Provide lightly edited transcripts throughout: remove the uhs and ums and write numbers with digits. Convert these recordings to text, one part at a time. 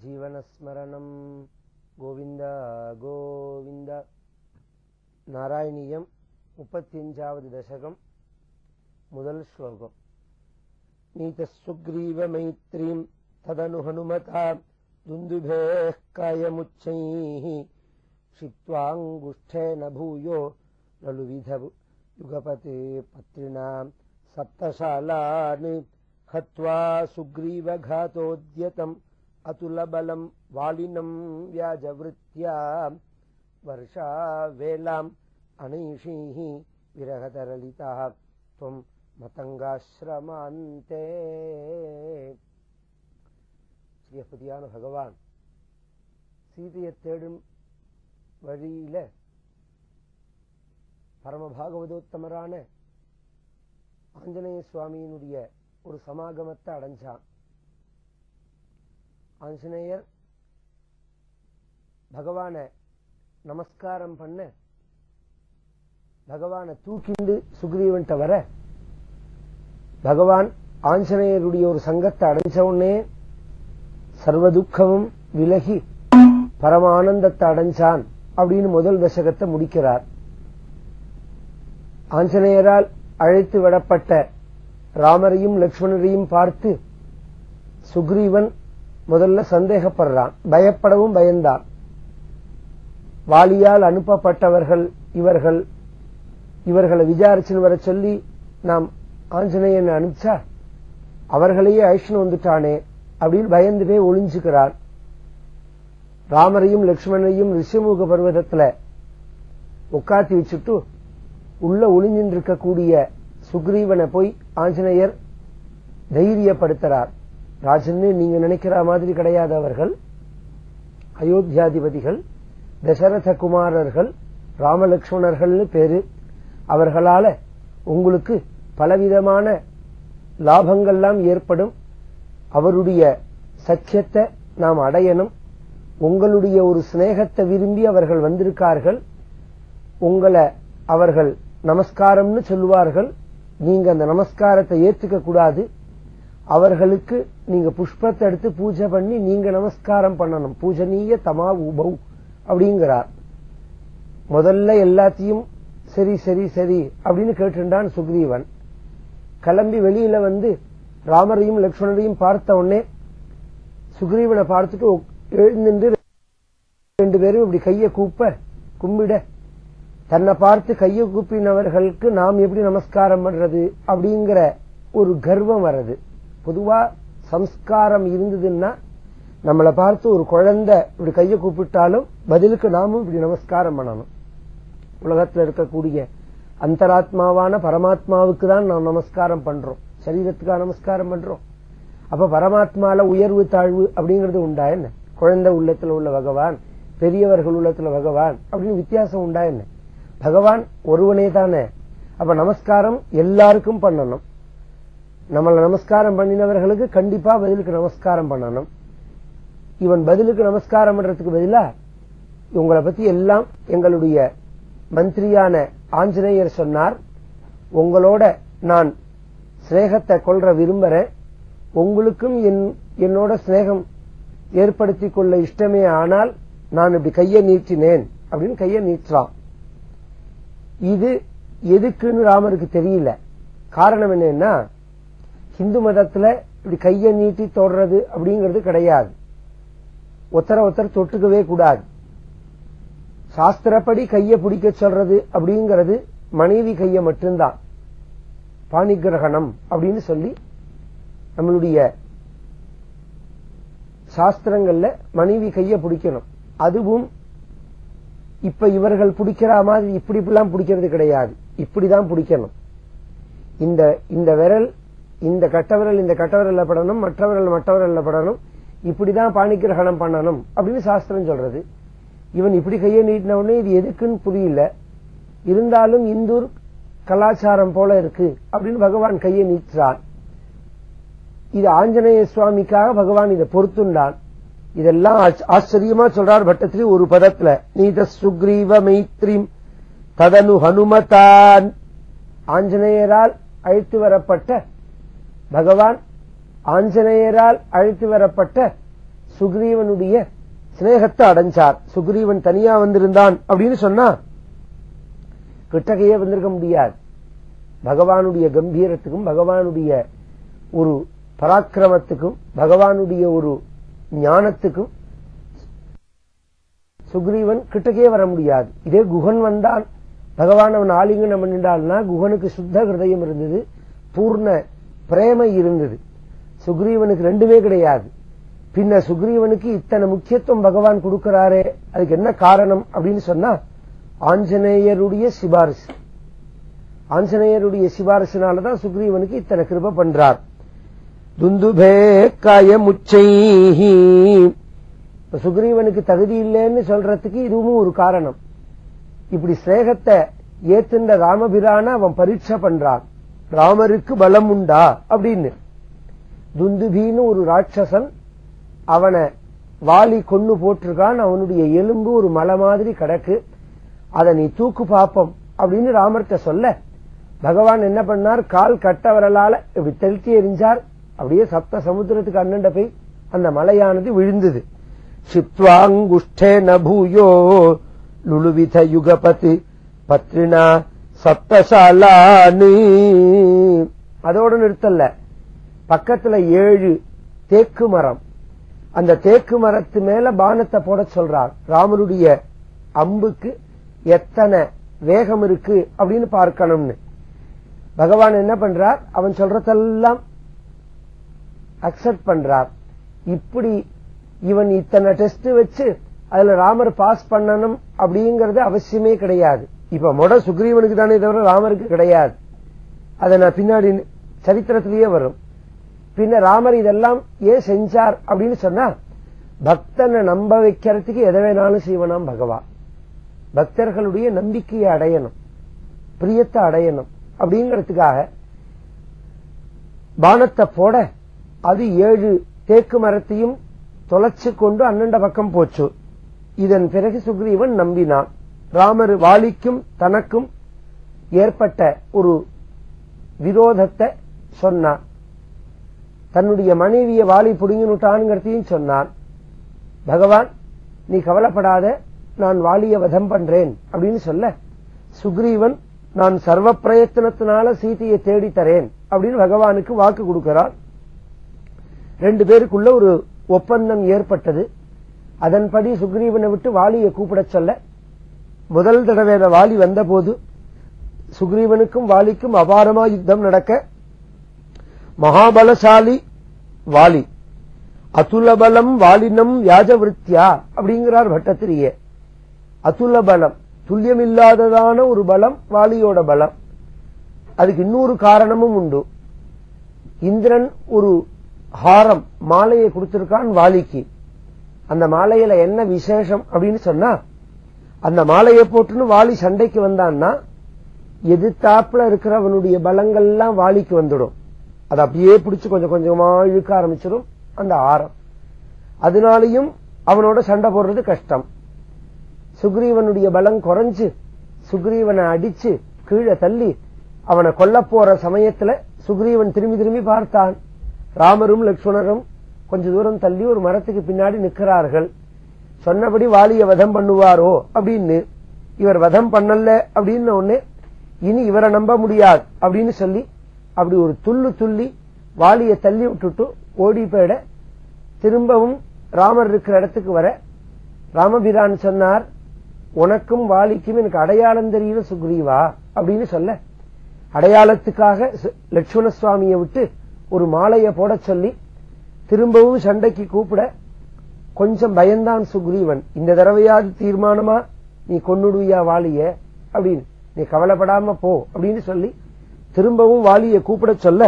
जीवनस्मरणं गोविंद गोविंद नारायणीयम 35வது दशकम முதல் ஸ்லோகம் नीतसुग्रीव मैत्रीं तदनु हनुमता दुन्दुभेः कायमुच्चैः क्षिप्त्वाङ्गुष्ठेन भूयो ललुविधव युगपते पत्रिणां सप्तशालान् हत्वा सुग्रीवघातोद्यतम् अतुलबलं वालिनं व्याजवृत्त्या वर्षावेलाम् अनैषीः विरहतरलिताः त्वं मतंगाश्रमान्ते. ஸ்ரீபதியான பகவான் சீதையை தேடும் வழியில பரமபாகவதோத்தமரான ஆஞ்சநேய சுவாமியினுடைய ஒரு சமாகமத்தை அடைஞ்சான். ஆஞ்சநேயர் பகவான நமஸ்காரம் பண்ண பகவான தூக்கிண்டு சுக்ரீவன்ட்ட வர பகவான் ஆஞ்சநேயருடைய ஒரு சங்கத்தை அடைஞ்ச உடனே சர்வ துக்கமும் விலகி பரமானந்தத்தை அடைஞ்சான் அப்படின்னு முதல் தசகத்தை முடிக்கிறார். ஆஞ்சநேயரால் அழைத்து விடப்பட்ட ராமரையும் லட்சுமணரையும் பார்த்து சுக்ரீவன் முதல்ல சந்தேகப்படுறான், பயப்படவும் பயந்தான். வாலியால் அனுப்பப்பட்டவர்கள் இவர்களை விசாரிச்சுன்னு வர சொல்லி நாம் ஆஞ்சநேயன் அனுப்பிச்சா அவர்களையே அழிச்சுன்னு வந்துட்டானே அப்படின்னு பயந்துட்டே ஒளிஞ்சுக்கிறார். ராமரையும் லட்சுமணரையும் ரிஷிமுக பர்வதத்துல உட்காத்தி வச்சுட்டு உள்ள ஒளிஞ்சின்னு இருக்கக்கூடிய சுக்ரீவனை போய் ஆஞ்சநேயர் தைரியப்படுத்துறார். ராஜன்னு நீங்க நினைக்கிற மாதிரி கிடையாது, அவர்கள் அயோத்தியாதிபதிகள், தசரத குமாரர்கள், ராமலட்சுமணர்கள்னு பேரு. அவர்களால உங்களுக்கு பலவிதமான லாபங்கள்லாம் ஏற்படும். அவருடைய சக்கியத்தை நாம் அடையணும். உங்களுடைய ஒரு சிநேகத்தை விரும்பி அவர்கள் வந்திருக்கார்கள். உங்களை அவர்கள் நமஸ்காரம்னு சொல்லுவார்கள். நீங்க அந்த நமஸ்காரத்தை ஏற்றுக்க கூடாது. அவர்களுக்கு நீங்க புஷ்பத்தை எடுத்து பூஜை பண்ணி நீங்க நமஸ்காரம் பண்ணணும். பூஜனீய தமா உபௌ அப்படிங்கிறார். முதல்ல எல்லாத்தையும் சரி சரி சரி அப்படின்னு கேட்டுண்டான் சுக்ரீவன். கிளம்பி வெளியில வந்து ராமரையும் லட்சுமணரையும் பார்த்த உடனே சுக்ரீவனை பார்த்துட்டு எழுந்து ரெண்டு பேரும் இப்படி கையை கும்பிட தன்னை பார்த்து கையை கூப்பினவர்களுக்கு நாம் எப்படி நமஸ்காரம் பண்றது அப்படிங்கிற ஒரு கர்வம் வருது. பொதுவா சம்ஸ்காரம் இருந்ததுன்னா நம்மளை பார்த்து ஒரு குழந்தை இப்படி கையை கூப்பிட்டாலும் பதிலுக்கு நாமும் இப்படி நமஸ்காரம் பண்ணணும். உலகத்தில் இருக்கக்கூடிய அந்தராத்மாவான பரமாத்மாவுக்கு தான் நாம் நமஸ்காரம் பண்றோம், சரீரத்துக்காக நமஸ்காரம் பண்றோம். அப்ப பரமாத்மால உயர்வு தாழ்வு அப்படிங்கிறது உண்டா என்ன? குழந்தை உள்ளத்துல உள்ள பகவான், பெரியவர்கள் உள்ளத்துல பகவான் அப்படின்னு வித்தியாசம் உண்டா என்ன? பகவான் ஒருவனே தானே. அப்ப நமஸ்காரம் எல்லாருக்கும் பண்ணணும். நம்மள நமஸ்காரம் பண்ணினவர்களுக்கு கண்டிப்பா பதிலுக்கு நமஸ்காரம் பண்ணணும். இவன் பதிலுக்கு நமஸ்காரம் பண்றதுக்கு பதிலா உங்களை பத்தி எல்லாம் எங்களுடைய மந்திரியான ஆஞ்சநேயர் சொன்னார், உங்களோட நான் சிநேகத்தை கொள்ற விரும்புறேன், உங்களுக்கும் என்னோட சிநேகம் ஏற்படுத்திக் கொள்ள இஷ்டமே ஆனால் நான் இப்படி கையை நீட்டினேன் அப்படின்னு கையை நீட்டுறான். இது எதுக்குன்னு ராமருக்கு தெரியல. காரணம் என்னன்னா, ஹிந்து மதத்துல இப்படி கையை நீட்டி தொடுறது அப்படிங்கிறது கிடையாது. ஒருத்தர் தொட்டுக்கவே கூடாது. சாஸ்திரப்படி கையை பிடிக்க சொல்றது அப்படிங்கிறது மனைவி கையை மட்டும்தான். பாணிகிரகணம் அப்படின்னு சொல்லி நம்மளுடைய சாஸ்திரங்கள்ல மனைவி கையை பிடிக்கணும். அதுவும் இப்ப இவர்கள் பிடிக்கிற மாதிரி இப்படிலாம் பிடிக்கிறது கிடையாது, இப்படிதான் பிடிக்கணும். இந்த விரல் இந்த கட்டவிரல்ல படணும், மற்றவரல்ல படணும், இப்படிதான் பாணிகிரகணம் பண்ணணும் அப்படின்னு சாஸ்திரம் சொல்றது. இவன் இப்படி கையை நீட்டின உடனே இது எதுக்குன்னு புரியல. இருந்தாலும் இந்தூர் கலாச்சாரம் போல இருக்கு அப்படின்னு பகவான் கையை நீட்டான். இது ஆஞ்சநேய சுவாமிக்காக பகவான் இதை பொறுத்துண்டான். இதெல்லாம் ஆச்சரியமா சொல்றார் பட்டத்திரி ஒரு பதத்துல. நீத சுக்ரீவ மைத்ரீம் ததனு ஹனுமதான். ஆஞ்சநேயரால் அழைத்து வரப்பட்ட பகவான், ஆஞ்சநேயரால் அழைத்து வரப்பட்ட சுக்ரீவனுடைய சிநேகத்தை அடைஞ்சார். சுக்ரீவன் தனியா வந்திருந்தான் அப்படின்னு சொன்னா கிட்டகையே வந்திருக்க முடியாது. பகவானுடைய கம்பீரத்துக்கும் பகவானுடைய ஒரு பராக்கிரமத்துக்கும் பகவானுடைய ஒரு ஞானத்துக்கும் சுக்ரீவன் கிட்டக்கே வர முடியாது. இதே குகன் வந்தான், பகவான் அவன் ஆலிங்கனம் பண்ணிட்டாள்னா குகனுக்கு சுத்த ஹிருதயம் இருந்தது, பூர்ண பிரேமை இருந்தது. சுக்ரீவனுக்கு ரெண்டுமே கிடையாது. பின்ன சுக்ரீவனுக்கு இத்தனை முக்கியத்துவம் பகவான் கொடுக்கிறாரே, அதுக்கு என்ன காரணம் அப்படின்னு சொன்னா ஆஞ்சநேயருடைய சிபாரிசு. ஆஞ்சநேயருடைய சிபாரிசுனாலதான் சுக்ரீவனுக்கு இத்தனை கிருபை பண்றார். துந்துபே காயமுச்சை, சுக்ரீவனுக்கு தகுதி இல்லைன்னு சொல்றதுக்கு இதுவும் ஒரு காரணம். இப்படி ஸ்நேகத்தை ஏத்துண்ட ராமபிரான அவன் பரீட்சை பண்றான், ராமருக்கு பலம் உண்டா அப்படின்னு. துந்துபின்னு ஒரு ராட்சசன், அவனை வாலி கொன்னு போட்டிருக்கான். அவனுடைய எலும்பு ஒரு மலை மாதிரி கிடக்கு, அதை நீ தூக்கு பாப்பம் அப்படின்னு ராமர்கிட்ட சொல்ல, பகவான் என்ன பண்ணார், கால் கட்ட வரலால இப்படி தெளித்தி எறிஞ்சார். அப்படியே சப்த சமுத்திரத்துக்கு அண்ணண்ட போய் அந்த மலையானது விழுந்தது. சித்வாங்குஷ்டேன பூயோ லுலுவித யுகபதி பத்ரினா சப்தசாலானி. அதோடு நிறுத்தல்ல, பக்கத்துல 7 தேக்கு மரம், அந்த தேக்கு மரத்து மேல பானத்தை போட சொல்றார். ராமருடைய அம்புக்கு எத்தனை வேகம் இருக்கு அப்படின்னு பார்க்கணும்னு. பகவான் என்ன பண்றார், அவன் சொல்றதெல்லாம் அக்செப்ட் பண்றார். இப்படி இவன் இத்தனை டெஸ்ட் வச்சு அதுல ராமர் பாஸ் பண்ணணும் அப்படிங்கறது அவசியமே கிடையாது. இப்ப மொட சுக்ரீவனுக்கு தானே தவிர ராமருக்கு கிடையாது. அதை நான் பின்னாடி சரித்திரத்திலேயே வரும். பின்ன ராமர் இதெல்லாம் ஏன் செஞ்சார் அப்படின்னு சொன்னா, பக்தனை நம்ப வைக்கிறதுக்கு எதை வேணாலும் செய்வனாம் பகவான். பக்தர்களுடைய நம்பிக்கையை அடையணும், பிரியத்தை அடையணும் அப்படிங்கறதுக்காக பானத்தை போட அது 7 தேக்கு மரத்தையும் தொலைச்சு கொண்டு அண்ணண்ட பக்கம் போச்சு. இதன் பிறகு சுக்ரீவன் நம்பினான். ராமர் வாலிக்கும் தனக்கும் ஏற்பட்ட ஒரு விரோதத்தை சொன்னான். தன்னுடைய மனைவியை வாலி புடுங்கினுட்டான்ங்கிறதையும் சொன்னான். பகவான் நீ கவலைப்படாத, நான் வாலிய வதம் பண்றேன் அப்படின்னு சொல்ல, சுக்ரீவன் நான் சர்வ பிரயத்தனத்தினால சீதையை தேடி தரேன் அப்படின்னு பகவானுக்கு வாக்கு கொடுக்கிறான். 2 பேருக்குள்ள ஒரு ஒப்பந்தம் ஏற்பட்டது. அதன்படி சுக்ரீவனை விட்டு வாலியை கூப்பிட சொல்ல, முதல் தடவை வாலி வந்த போது சுக்ரீவனுக்கும் வாலிக்கும் அபாரமா யுத்தம் நடக்க, மகாபலசாலி வாலி, அதுலபலம் வாலினம் வியாஜவிருத்தியா அப்படிங்கிறார் பட்டத்திரியே. அதுலபலம், துல்லியமில்லாததான ஒரு பலம் வாலியோட பலம். அதுக்கு இன்னொரு காரணமும் உண்டு. இந்திரன் ஒரு ஹாரம் மாலையை கொடுத்திருக்கான் வாலிக்கு. அந்த மாலையில என்ன விசேஷம் அப்படின்னு சொன்னா, அந்த மாலையை போட்டுன்னு வாலி சண்டைக்கு வந்தான்னா எதிர்த்தாப்புல இருக்கிறவனுடைய பலங்கள் எல்லாம் வாலிக்கு வந்துடும். அது அப்படியே பிடிச்சு கொஞ்சம் கொஞ்சமா இழுக்க ஆரம்பிச்சிடும் அந்த ஆரம். அதனாலையும் அவனோட சண்டை போடுறது கஷ்டம். சுக்ரீவனுடைய பலம் குறைஞ்சு சுக்ரீவனை அடிச்சு கீழே தள்ளி அவனை கொல்ல போற சமயத்துல சுக்ரீவன் திரும்பி திரும்பி பார்த்தான். ராமரும் லட்சுமணரும் கொஞ்ச தூரம் தள்ளி ஒரு மரத்துக்கு பின்னாடி நிற்கிறார்கள். சொன்னபடி வாலிய வதம் பண்ணுவாரோ அப்படின்னு. இவர் வதம் பண்ணல அப்படின்னு உடனே இனி இவரை நம்ப முடியாது அப்படின்னு சொல்லி அப்படி ஒரு துள்ளி வாலிய தள்ளி விட்டுட்டு ஓடி போயிட, திரும்பவும் ராமர் இருக்கிற இடத்துக்கு வர ராமபிரான் சொன்னார், உனக்கும் வாலிக்கும் எனக்கு அடையாளம் தெரியல சுக்ரீவா அப்படின்னு சொல்ல, அடையாளத்துக்காக லட்சுமண சுவாமியை விட்டு ஒரு மாலையை போட சொல்லி திரும்பவும் சண்டைக்கு கூப்பிட கொஞ்சம் பயந்தான் சுக்ரீவன். இந்த தடவையாவது தீர்மானமா நீ கொன்னுடுவியா வாலிய அப்படின்னு, நீ கவலைப்படாம போ அப்படின்னு சொல்லி திரும்பவும் வாலியை கூப்பிட சொல்ல,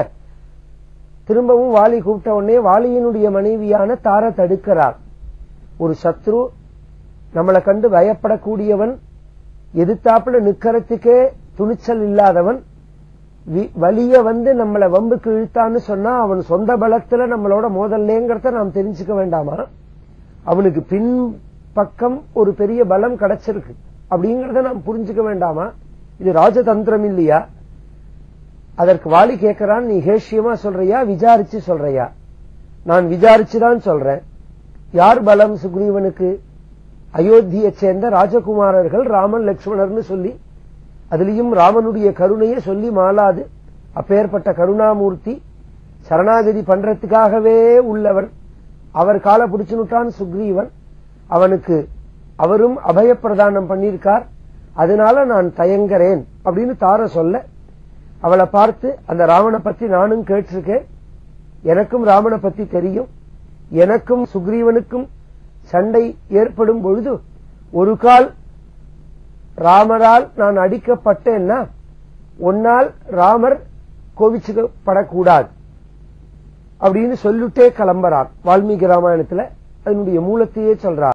திரும்பவும் வாலி கூப்பிட்ட உடனே வாலியினுடைய மனைவியான தார தடுக்கிறார். ஒரு சத்ரு, நம்மளை கண்டு பயப்படக்கூடியவன், எதிர்த்தாப்புல நிக்கிறதுக்கே துணிச்சல் இல்லாதவன், வலிய வந்து நம்மளை வம்புக்கு இழுத்தான்னு சொன்னா அவன் சொந்த பலத்துல நம்மளோட மோதல்லேங்கிறத நாம் தெரிஞ்சுக்க வேண்டாமா? அவனுக்கு பின் பக்கம் ஒரு பெரிய பலம் கிடைச்சிருக்கு அப்படிங்கறத நாம் புரிஞ்சுக்க வேண்டாமா? இது ராஜதந்திரம் இல்லையா? அதற்கு வாலி கேட்கிறான், நீ ஹேஷியமா சொல்றியா விசாரிச்சு சொல்றியா? நான் விசாரிச்சுதான் சொல்றேன். யார் பலம் சுக்ரீவனுக்கு? அயோத்தியைச் சேர்ந்த ராஜகுமாரர்கள் ராமன் லட்சுமணர்னு சொல்லி, அதிலையும் ராமனுடைய கருணையை சொல்லி மாளாது. அப்பேற்பட்ட கருணாமூர்த்தி சரணாகதி பண்றதுக்காகவே உள்ளவன். அவர் கால பிடிச்சுட்டான் சுக்ரீவன். அவனுக்கு அவரும் அபயப்பிரதானம் பண்ணியிருக்கார். அதனால நான் தயங்கறேன் அப்படின்னு தார சொல்ல, அவளை பார்த்து அந்த ராவண பத்தி நானும் கேட்டிருக்கேன், எனக்கும் ராமனை பத்தி தெரியும், எனக்கும் சுக்ரீவனுக்கும் சண்டை ஏற்படும் பொழுது ஒரு கால் ராமரால் நான் அடிக்கப்பட்டேன்னா ஒன்னால் ராமர் கோவிச்சுக்கப்படக்கூடாது அப்படின்னு சொல்லிட்டே கிளம்புறார். வால்மீகி ராமாயணத்துல அதனுடைய மூலத்தையே சொல்றார்.